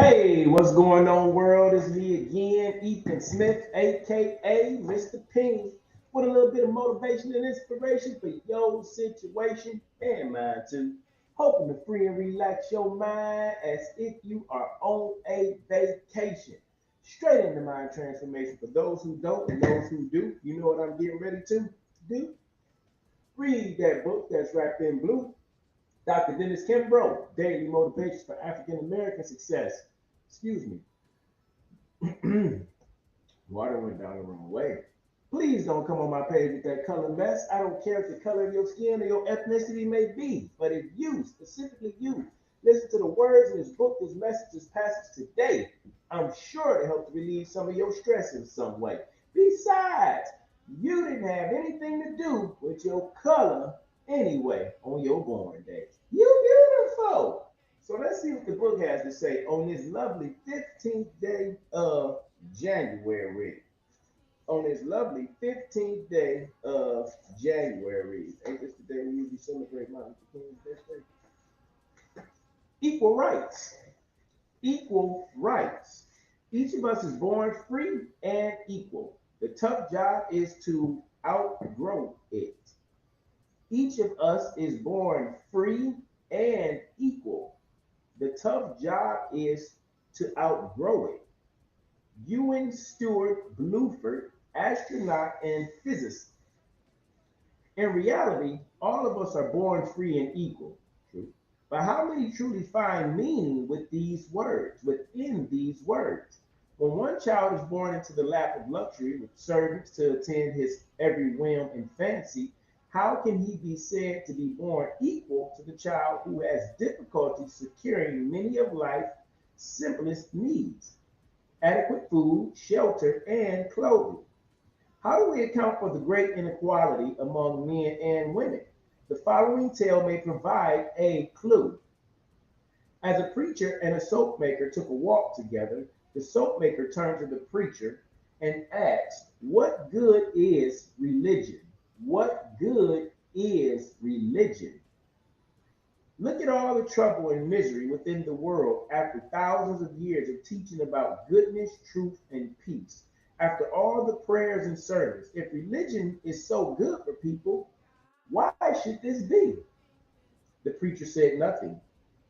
Hey, what's going on, world? It's me again, Ethan Smith, aka Mr. P, with a little bit of motivation and inspiration for your situation and mine too. Hoping to free and relax your mind as if you are on a vacation. Straight into mind transformation for those who don't and those who do. You know what I'm getting ready to do? Read that book that's wrapped in blue. Dr. Dennis Kimbrough, Daily Motivations for African American Success. Excuse me. Water went down the wrong way. Please don't come on my page with that color mess. I don't care if the color of your skin or your ethnicity may be, but if you, specifically you, listen to the words in this book, this message, this passage today, I'm sure to help relieve some of your stress in some way. Besides, you didn't have anything to do with your color anyway on your born day. You beautiful. So let's see what the book has to say on this lovely 15th day of January. On this lovely 15th day of January. Ain't this the day we usually celebrate Martin Luther King's birthday? Equal rights. Equal rights. Each of us is born free and equal. The tough job is to outgrow it. Each of us is born free and equal. The tough job is to outgrow it. Ewan Stewart Bluford, astronaut and physicist. In reality, all of us are born free and equal. True. But how many truly find meaning with these words, within these words? When one child is born into the lap of luxury with servants to attend his every whim and fancy, how can he be said to be born equal to the child who has difficulty securing many of life's simplest needs? Adequate food, shelter, and clothing. How do we account for the great inequality among men and women? The following tale may provide a clue. As a preacher and a soap maker took a walk together, the soap maker turned to the preacher and asked, "What good is religion? What good is religion?" Look at all the trouble and misery within the world after thousands of years of teaching about goodness, truth, and peace. After all the prayers and sermons, if religion is so good for people, why should this be? The preacher said nothing.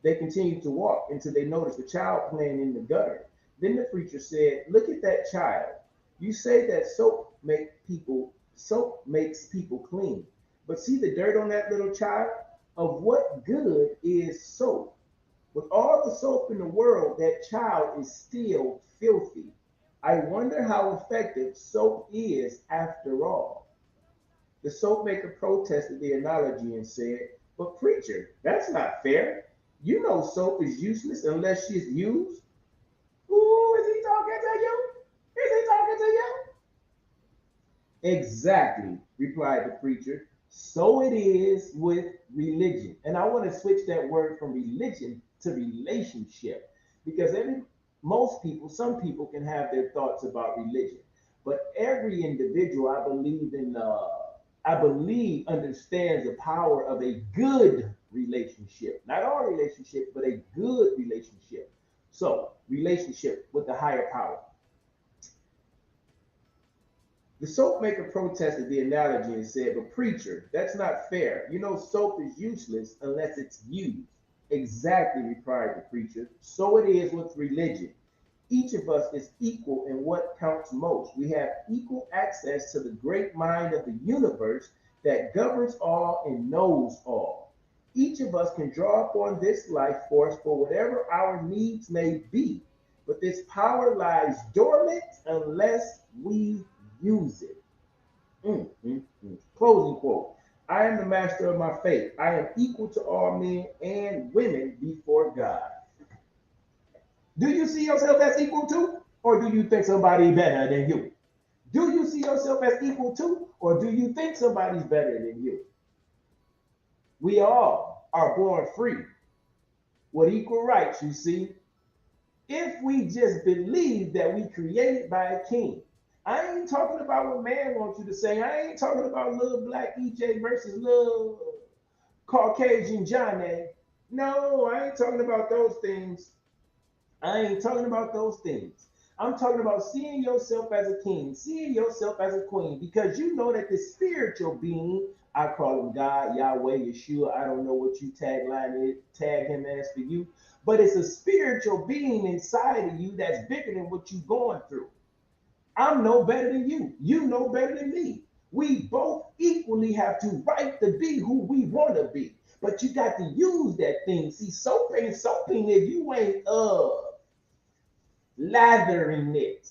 They continued to walk until they noticed a child playing in the gutter. Then the preacher said, "Look at that child. You say that soap makes people clean. But see the dirt on that little child? Of what good is soap? With all the soap in the world, that child is still filthy. I wonder how effective soap is after all." The soap maker protested the analogy and said, "But preacher, that's not fair. You know soap is useless unless she's used." Ooh, is he talking to you? Is he talking to you? Exactly, replied the preacher. So it is with religion. And I want to switch that word from religion to relationship because most people, some people can have their thoughts about religion, but every individual, I believe, understands the power of a good relationship. Not all relationships, but a good relationship. So, relationship with the higher power. The soap maker protested the analogy and said, "But preacher, that's not fair. You know, soap is useless unless it's used." Exactly, replied the preacher. So it is with religion. Each of us is equal in what counts most. We have equal access to the great mind of the universe that governs all and knows all. Each of us can draw upon this life force for whatever our needs may be, but this power lies dormant unless we use it. Closing quote. I am the master of my fate. I am equal to all men and women before God. Do you see yourself as equal to, or do you think somebody better than you? Do you see yourself as equal to, or do you think somebody's better than you? We all are born free with equal rights, you see, if we just believe that we created by a king. I ain't talking about what man wants you to say. I ain't talking about little black EJ versus little Caucasian Johnny. No, I ain't talking about those things. I ain't talking about those things. I'm talking about seeing yourself as a king, seeing yourself as a queen, because you know that the spiritual being, I call him God, Yahweh, Yeshua, I don't know what you tag him as for you, but it's a spiritual being inside of you that's bigger than what you're going through. I'm no better than you. You know better than me. We both equally have to right to be who we want to be. But you got to use that thing. See, soaping if you ain't lathering it.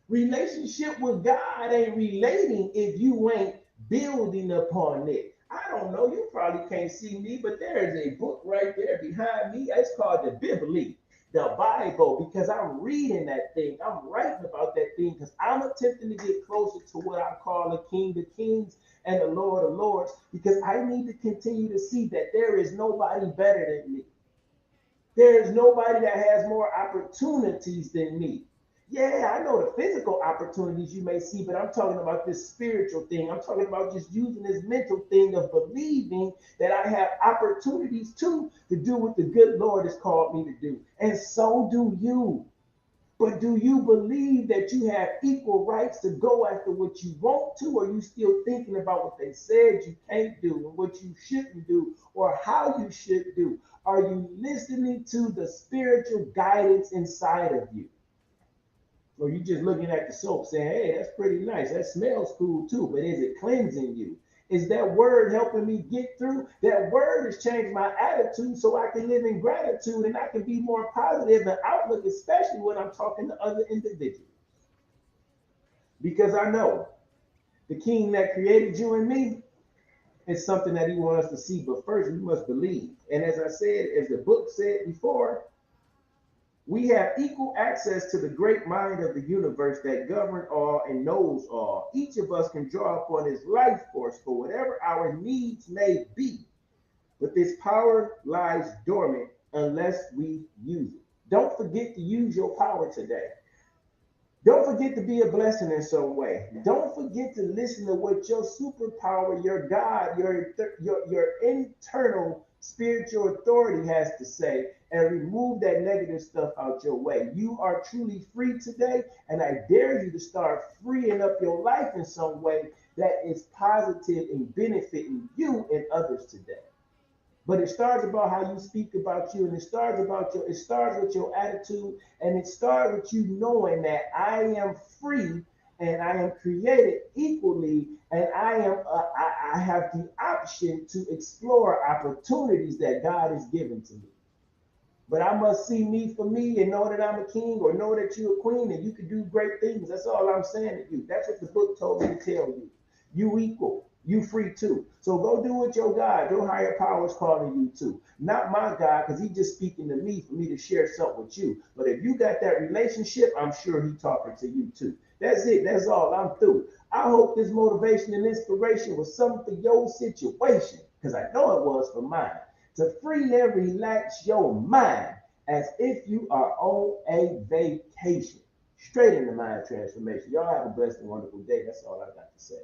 Relationship with God ain't relating if you ain't building upon it. I don't know, you probably can't see me, but there is a book right there behind me. It's called the Bible, the Bible, because I'm reading that thing. I'm writing about that thing because I'm attempting to get closer to what I call the King of Kings and the Lord of Lords, because I need to continue to see that there is nobody better than me. There is nobody that has more opportunities than me. Yeah, I know the physical opportunities you may see, but I'm talking about this spiritual thing. I'm talking about just using this mental thing of believing that I have opportunities too to do what the good Lord has called me to do. And so do you. But do you believe that you have equal rights to go after what you want to, or are you still thinking about what they said you can't do and what you shouldn't do or how you should do? Are you listening to the spiritual guidance inside of you? Or you just looking at the soap saying, hey, that's pretty nice. That smells cool too, but is it cleansing you? Is that word helping me get through? That word has changed my attitude so I can live in gratitude and I can be more positive and outlook, especially when I'm talking to other individuals. Because I know the king that created you and me is something that he wants us to see. But first, we must believe. And as I said, as the book said before, we have equal access to the great mind of the universe that governs all and knows all. Each of us can draw upon his life force for whatever our needs may be, but this power lies dormant unless we use it. Don't forget to use your power today. Don't forget to be a blessing in some way. Don't forget to listen to what your superpower, your God, your internal spiritual authority has to say and remove that negative stuff out your way. You are truly free today, and I dare you to start freeing up your life in some way that is positive and benefiting you and others today. But it starts about how you speak about you, and it starts with your attitude, and it starts with you knowing that I am free and I am created equally, and I have the option to explore opportunities that God has given to me. But I must see me for me and know that I'm a king, or know that you're a queen and you can do great things. That's all I'm saying to you. That's what the book told me to tell you. You equal. You free too. So go do what your God, your higher power is calling you to. Not my God, because he's just speaking to me for me to share something with you. But if you got that relationship, I'm sure he's talking to you too. That's it. That's all. I'm through. I hope this motivation and inspiration was something for your situation, because I know it was for mine, to free and relax your mind as if you are on a vacation. Straight into mind transformation. Y'all have a blessed and wonderful day. That's all I got to say.